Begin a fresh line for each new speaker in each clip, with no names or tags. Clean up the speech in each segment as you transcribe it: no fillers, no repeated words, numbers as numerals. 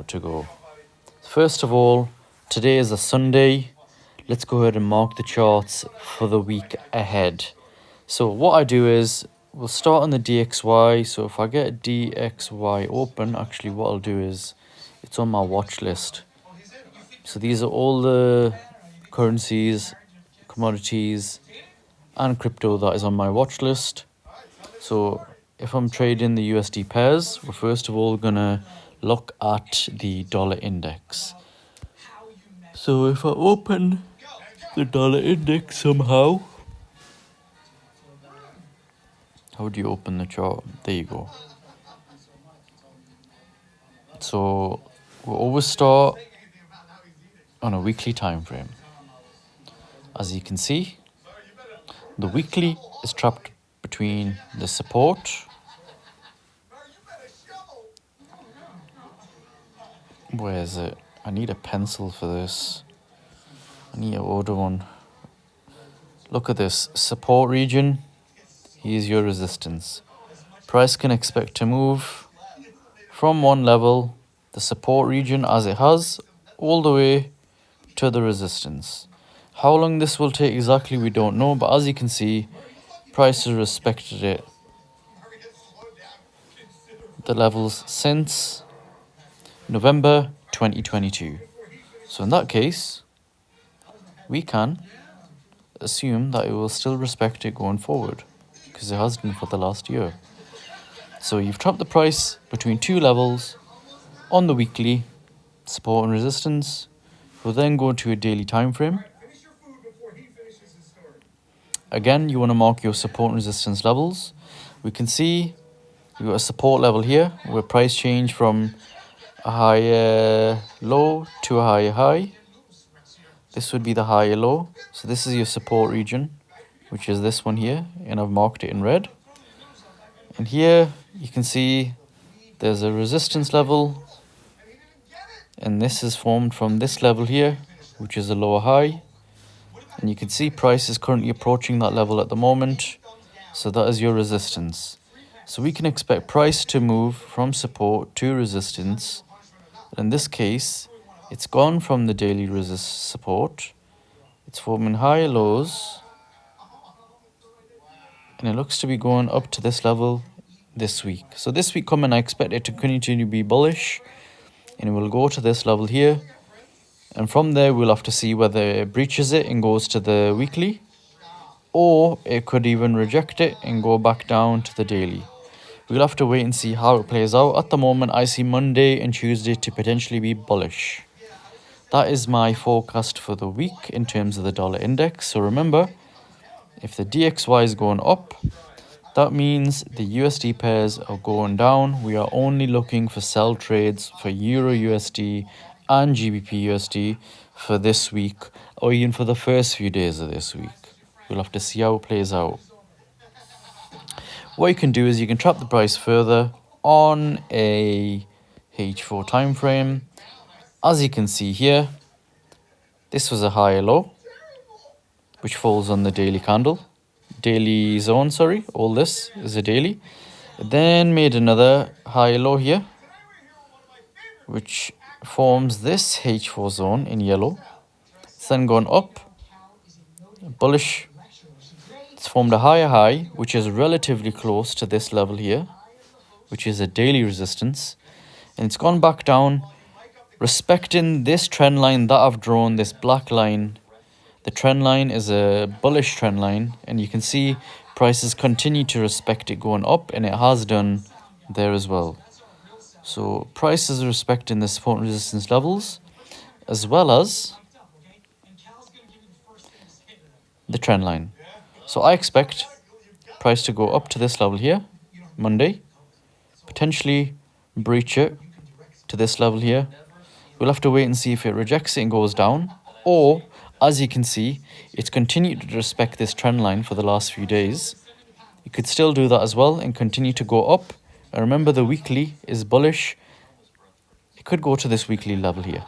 about to go. First of all, today is a Sunday. Let's go ahead and mark the charts for the week ahead. So what I do is, we'll start on the DXY. So if I get DXY open, actually what I'll do is, it's on my watch list. So these are all the currencies, commodities, and crypto that is on my watch list. So if I'm trading the USD pairs, we're first of all gonna look at the dollar index. So if I open the dollar index somehow, how do you open the chart? There you go. So we'll always start on a weekly time frame. As you can see, the weekly is trapped between the support where is it? I need a pencil for this. I need to order one. Look at this support region. Here's your resistance. Price can expect to move from one level, the support region as it has, all the way to the resistance. How long this will take exactly we don't know, but as you can see, price has respected it. The levels since November 2022. So in that case, we can assume that it will still respect it going forward, because it has done for the last year. So you've trapped the price between two levels on the weekly, support and resistance. We'll then go to a daily time frame. Again, you want to mark your support and resistance levels. We can see we've got a support level here where price change from a higher low to a higher high. This would be the higher low. So this is your support region, which is this one here, and I've marked it in red. And here you can see there's a resistance level, and this is formed from this level here, which is a lower high. And you can see price is currently approaching that level at the moment. So that is your resistance. So we can expect price to move from support to resistance. In this case, it's gone from the daily support. It's forming higher lows. And it looks to be going up to this level this week. So this week coming, I expect it to continue to be bullish. And it will go to this level here. And from there, we'll have to see whether it breaches it and goes to the weekly. Or it could even reject it and go back down to the daily. We'll have to wait and see how it plays out. At the moment, I see Monday and Tuesday to potentially be bullish. That is my forecast for the week in terms of the dollar index. So remember, if the DXY is going up, that means the USD pairs are going down. We are only looking for sell trades for Euro USD and GBP USD for this week, or even for the first few days of this week. We'll have to see how it plays out. What you can do is you can trap the price further on a H4 time frame. As you can see here, this was a higher low, which falls on the daily candle. Daily zone, sorry, all this is a daily. It then made another higher low here, which forms this H4 zone in yellow. It's then gone up, bullish. It's formed a higher high, which is relatively close to this level here, which is a daily resistance. And it's gone back down, respecting this trend line that I've drawn, this black line. The trend line is a bullish trend line, and you can see prices continue to respect it going up, and it has done there as well. So price is respecting the support and resistance levels, as well as the trend line. So I expect price to go up to this level here, Monday, potentially breach it to this level here. We'll have to wait and see if it rejects it and goes down, or as you can see, it's continued to respect this trend line for the last few days. You could still do that as well and continue to go up. And remember, the weekly is bullish. It could go to this weekly level here.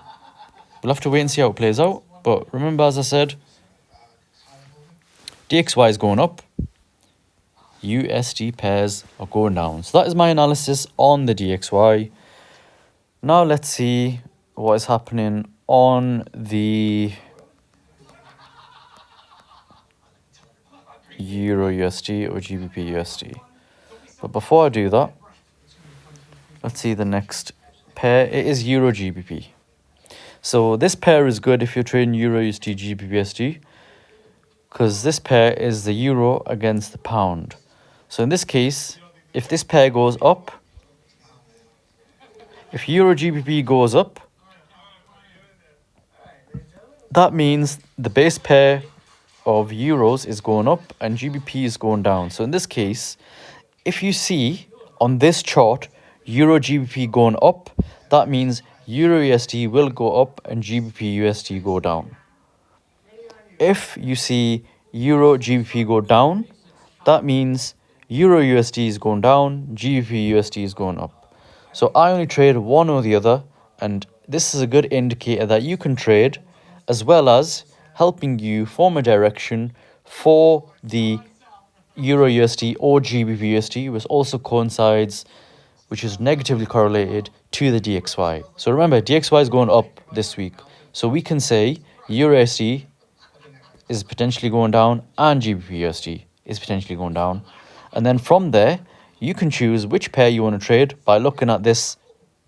We'll have to wait and see how it plays out. But remember, as I said, DXY is going up. USD pairs are going down. So that is my analysis on the DXY. Now let's see what is happening on the Euro USD or GBP USD. But before I do that, let's see the next pair. It is Euro GBP. So this pair is good if you're trading Euro USD GBP USD, because this pair is the euro against the pound. So in this case, if this pair goes up, if Euro GBP goes up, that means the base pair of euros is going up and GBP is going down. So in this case, if you see on this chart Euro GBP going up, that means Euro USD will go up and GBP USD go down. If you see Euro GBP go down, that means Euro USD is going down, GBP USD is going up. So I only trade one or the other, and this is a good indicator that you can trade, as well as helping you form a direction for the Euro USD or GBP USD, which also coincides, which is negatively correlated to the DXY. So remember, DXY is going up this week. So we can say Euro USD is potentially going down and GBP USD is potentially going down. And then from there, you can choose which pair you want to trade by looking at this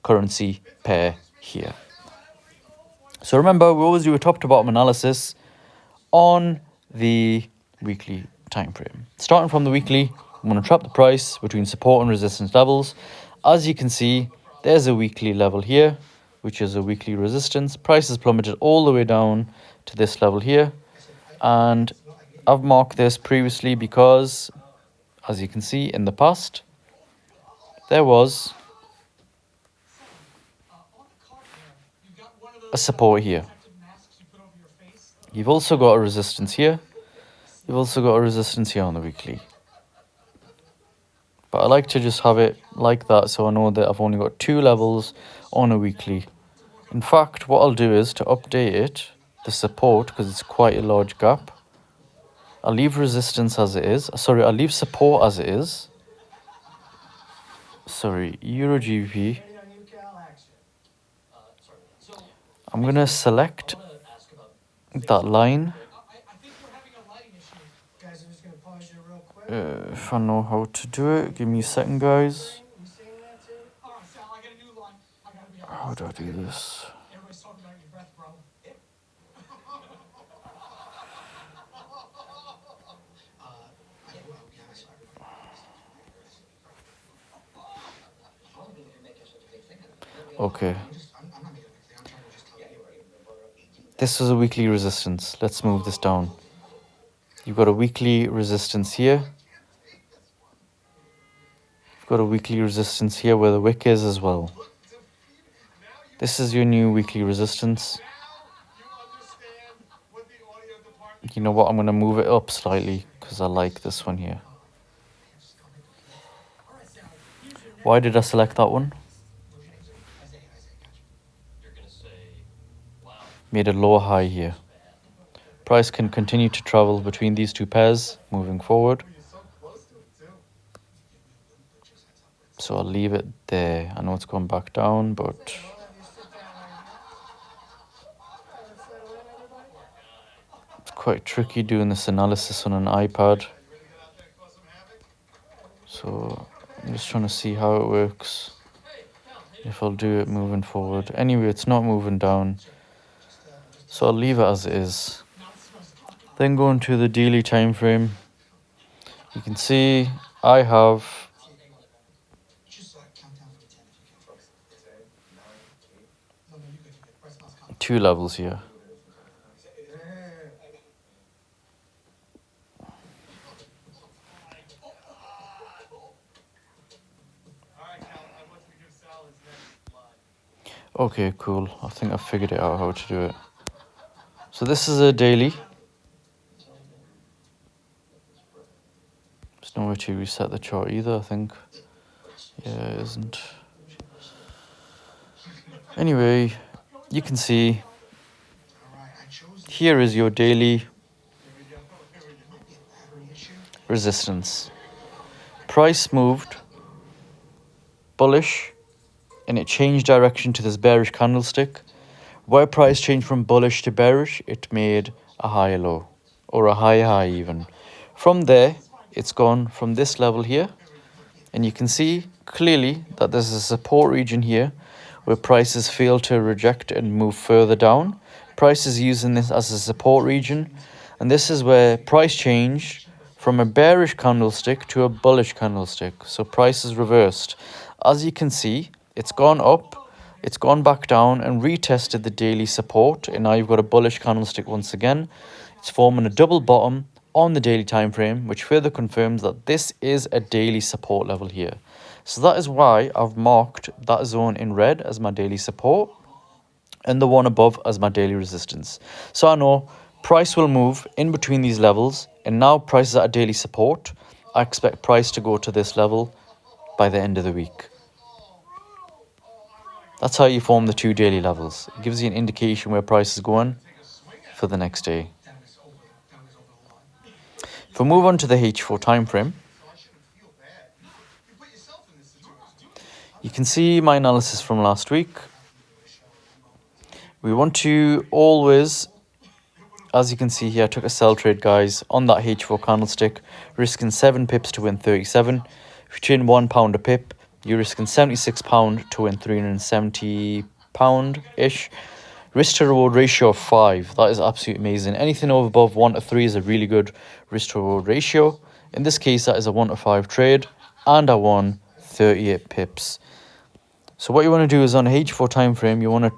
currency pair here. So remember, we always do a top to bottom analysis on the weekly time frame. Starting from the weekly, I'm going to trap the price between support and resistance levels. As you can see, there's a weekly level here, which is a weekly resistance. Price has plummeted all the way down to this level here. And I've marked this previously because, as you can see in the past, there was a support here. You've also got a resistance here. You've also got a resistance here on the weekly. But I like to just have it like that so I know that I've only got two levels on a weekly. In fact, what I'll do is to update it, the support, because it's quite a large gap. I'll leave resistance as it is. Sorry, I'll leave support as it is. Sorry, Euro GBP. I'm going to select that line. If I know how to do it, give me a second, guys. How do I do this? Okay. This is a weekly resistance. Let's move this down. You've got a weekly resistance here. You've got a weekly resistance here where the wick is as well. This is your new weekly resistance. You know what? I'm going to move it up slightly because I like this one here. Why did I select that one? Made a lower high here. Price can continue to travel between these two pairs moving forward. So I'll leave it there. I know it's going back down, but it's quite tricky doing this analysis on an iPad. So I'm just trying to see how it works. If I'll do it moving forward. Anyway, it's not moving down. So I'll leave it as it is. Then going to the daily time frame. You can see I have two levels here. Okay, cool. I think I figured it out how to do it. So this is a daily. There's no way to reset the chart either, I think. Yeah, it isn't. Anyway, you can see here is your daily resistance. Price moved bullish and it changed direction to this bearish candlestick. Where price changed from bullish to bearish, it made a higher low, or a higher high even. From there, it's gone from this level here, and you can see clearly that there's a support region here where prices fail to reject and move further down. Price is using this as a support region, and this is where price changed from a bearish candlestick to a bullish candlestick. So price is reversed. As you can see, it's gone up, it's gone back down and retested the daily support, and now you've got a bullish candlestick once again. It's forming a double bottom on the daily time frame, which further confirms that this is a daily support level here. So that is why I've marked that zone in red as my daily support and the one above as my daily resistance. So I know price will move in between these levels, and now price is at a daily support. I expect price to go to this level by the end of the week. That's how you form the two daily levels. It gives you an indication where price is going for the next day. If we move on to the H4 time frame, you can see my analysis from last week. We want to always, as you can see here, I took a sell trade, guys, on that H4 candlestick, risking 7 pips to win 37. If you trade £1 a pip, you're risking £76 to win £370-ish. Risk to reward ratio of 5. That is absolutely amazing. Anything over above 1 to 3 is a really good risk to reward ratio. In this case, that is a 1 to 5 trade, and I won 38 pips. So what you want to do is on H4 time frame, you want to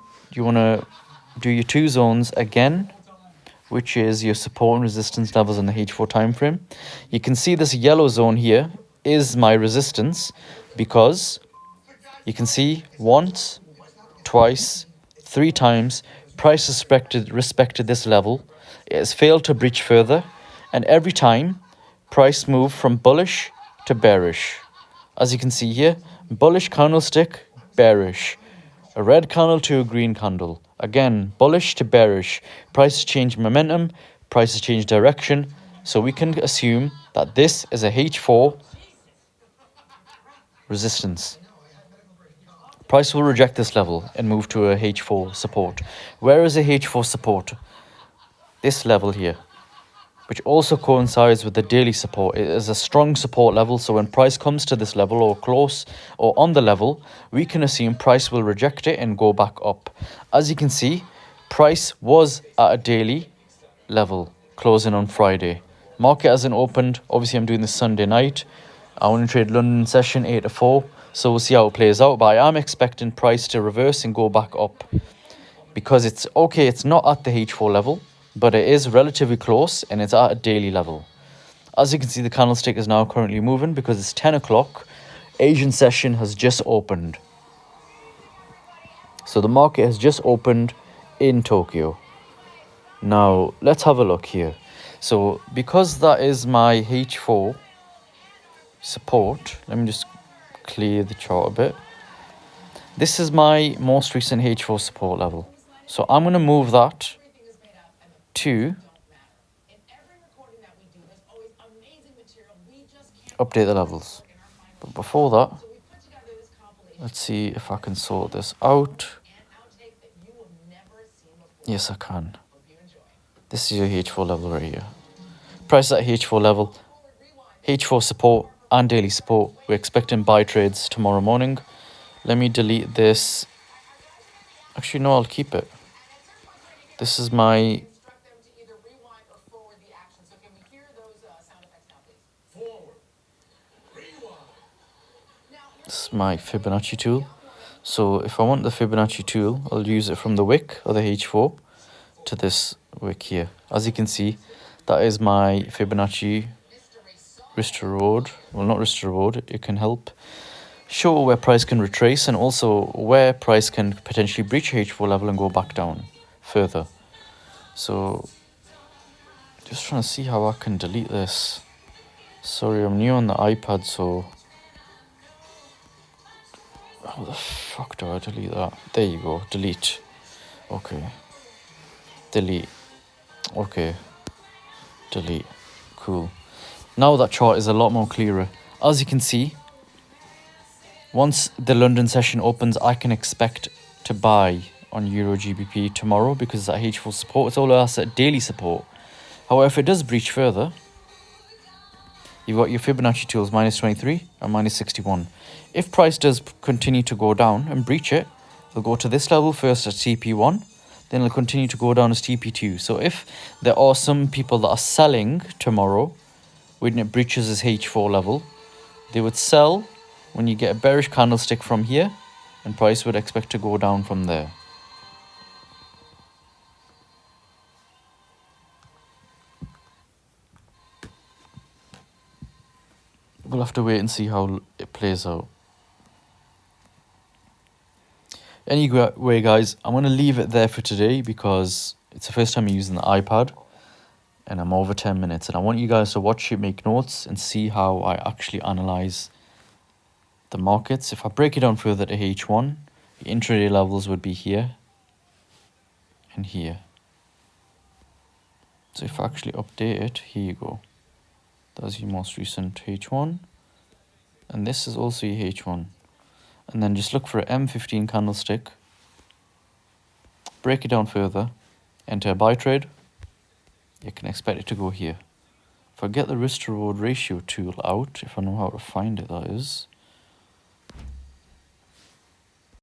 do your two zones again, which is your support and resistance levels on the H4 time frame. You can see this yellow zone here is my resistance, because you can see once, twice, 3 times price respected this level. It has failed to breach further, and every time price moved from bullish to bearish. As you can see here, bullish candlestick, bearish. A red candle to a green candle. Again, bullish to bearish. Prices change momentum, prices change direction. So we can assume that this is a H4 resistance. Price will reject this level and move to a H4 support. Where is a H4 support? This level here, which also coincides with the daily support. It is a strong support level, so when price comes to this level or close or on the level, we can assume price will reject it and go back up. As you can see, price was at a daily level closing on Friday. Market hasn't opened. Obviously, I'm doing this Sunday night. I want to trade London session 8 to 4, so we'll see how it plays out. But I am expecting price to reverse and go back up, because it's okay, it's not at the H4 level, but it is relatively close and it's at a daily level. As you can see, the candlestick is now currently moving because it's 10 o'clock. Asian session has just opened. So the market has just opened in Tokyo. Now, let's have a look here. So because that is my H4 support, let me just clear the chart a bit. This is my most recent H4 support level. So I'm going to move that to update the levels. But before that, let's see if I can sort this out. Yes, I can. This is your H4 level right here. Price at H4 level, H4 support and daily support. We're expecting buy trades tomorrow morning. Let me delete this. Actually, no, I'll keep it. This is my Fibonacci tool. So if I want the Fibonacci tool, I'll use it from the wick or the H4 to this wick here. As you can see, that is my Fibonacci risk to reward. Well, not risk to reward. It can help show where price can retrace and also where price can potentially breach H4 level and go back down further. So just trying to see how I can delete this. Sorry, I'm new on the iPad, so how the fuck do I delete that? There you go, delete. Okay. Delete. Okay. Delete. Cool. Now that chart is a lot more clearer. As you can see, Once the London session opens, I can expect to buy on Euro GBP tomorrow because that H4 support. It's all else at daily support. However, if it does breach further, you've got your Fibonacci tools minus 23 and minus 61. If price does continue to go down and breach it, it'll go to this level first at TP1, then it'll continue to go down as TP2. So if there are some people that are selling tomorrow when it breaches this H4 level, they would sell when you get a bearish candlestick from here, and price would expect to go down from there. We'll have to wait and see how it plays out. Anyway, guys, I'm going to leave it there for today because it's the first time I'm using the iPad and I'm over 10 minutes. And I want you guys to watch it, make notes, and see how I actually analyze the markets. If I break it down further to H1, the intraday levels would be here and here. So if I actually update it, here you go. That's your most recent H1. And this is also your H1. And then just look for an M15 candlestick. Break it down further. Enter a buy trade. You can expect it to go here. If I get the risk to reward ratio tool out, if I know how to find it, that is.